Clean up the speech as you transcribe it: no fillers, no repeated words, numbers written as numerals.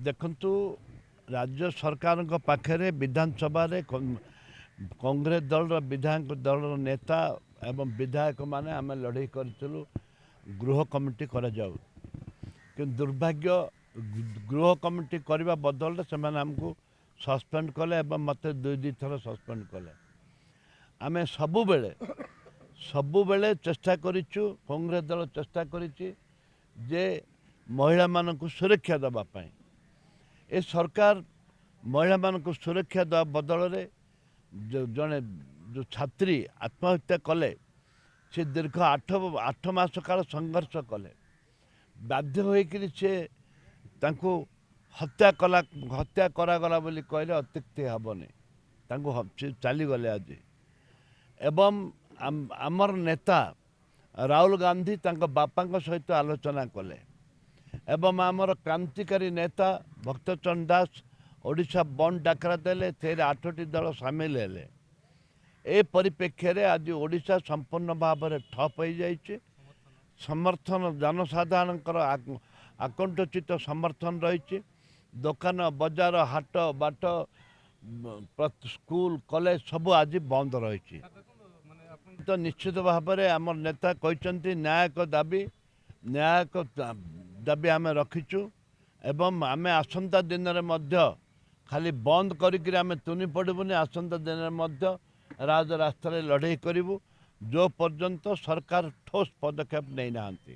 ଦେଖନ୍ତୁ ରାଜ୍ୟ ସରକାରଙ୍କ ପାଖରେ ବିଧାନସଭାରେ କଂଗ୍ରେସ ଦଳର ବିଧାୟକ ଦଳର ନେତା ଏବଂ ବିଧାୟକମାନେ ଆମେ ଲଢ଼େଇ କରିଥିଲୁ ଗୃହ କମିଟି କରାଯାଉ। କିନ୍ତୁ ଦୁର୍ଭାଗ୍ୟ ଗୃହ କମିଟି କରିବା ବଦଳରେ ସେମାନେ ଆମକୁ ସସ୍ପେଣ୍ଡ କଲେ ଏବଂ ମୋତେ ଦୁଇ ଥର ସସ୍ପେଣ୍ଡ କଲେ। ଆମେ ସବୁବେଳେ ଚେଷ୍ଟା କରିଛୁ, କଂଗ୍ରେସ ଦଳ ଚେଷ୍ଟା କରିଛି ଯେ ମହିଳାମାନଙ୍କୁ ସୁରକ୍ଷା ଦେବା ପାଇଁ। ଏ ସରକାର ମହିଳାମାନଙ୍କୁ ସୁରକ୍ଷା ଦେବା ବଦଳରେ ଜଣେ ଯେଉଁ ଛାତ୍ରୀ ଆତ୍ମହତ୍ୟା କଲେ, ସେ ଦୀର୍ଘ 8 ମାସ କାଳ ସଂଘର୍ଷ କଲେ। ବାଧ୍ୟ ହୋଇକରି ସେ ତାଙ୍କୁ ହତ୍ୟା କରାଗଲା ବୋଲି କହିଲେ ଅତ୍ୟୁକ୍ତି ହେବନି। ତାଙ୍କୁ ସେ ଚାଲିଗଲେ ଆଜି। ଏବଂ ଆମର ନେତା ରାହୁଲ ଗାନ୍ଧୀ ତାଙ୍କ ବାପାଙ୍କ ସହିତ ଆଲୋଚନା କଲେ ଏବଂ ଆମର କ୍ରାନ୍ତିକାରୀ ନେତା ଭକ୍ତଚରଣ ଦାସ ଓଡ଼ିଶା ବନ୍ଦ ଡାକରା ଦେଲେ। ଏଥିରେ 8ଟି ଦଳ ସାମିଲ ହେଲେ। ଏ ପରିପ୍ରେକ୍ଷୀରେ ଆଜି ଓଡ଼ିଶା ସମ୍ପୂର୍ଣ୍ଣ ଭାବରେ ଠପ୍ ହୋଇଯାଇଛି। ସମର୍ଥନ ଜନସାଧାରଣଙ୍କର ଆକଣ୍ଠଚିତ ସମର୍ଥନ ରହିଛି। ଦୋକାନ ବଜାର ହାଟ ବାଟ ସ୍କୁଲ କଲେଜ ସବୁ ଆଜି ବନ୍ଦ ରହିଛି। ତ ନିଶ୍ଚିତ ଭାବରେ ଆମର ନେତା କହିଛନ୍ତି ନ୍ୟାୟିକ ଦାବି ଆମେ ରଖିଛୁ ଏବଂ ଆମେ ଆସନ୍ତା ଦିନରେ ମଧ୍ୟ ଖାଲି ବନ୍ଦ କରିକି ଆମେ ତୁନି ପଡ଼ିବୁନି। ଆସନ୍ତା ଦିନରେ ମଧ୍ୟ ରାଜରାସ୍ତାରେ ଲଢ଼େଇ କରିବୁ, ଯେଉଁ ପର୍ଯ୍ୟନ୍ତ ସରକାର ଠୋସ୍ ପଦକ୍ଷେପ ନେଇନାହାନ୍ତି।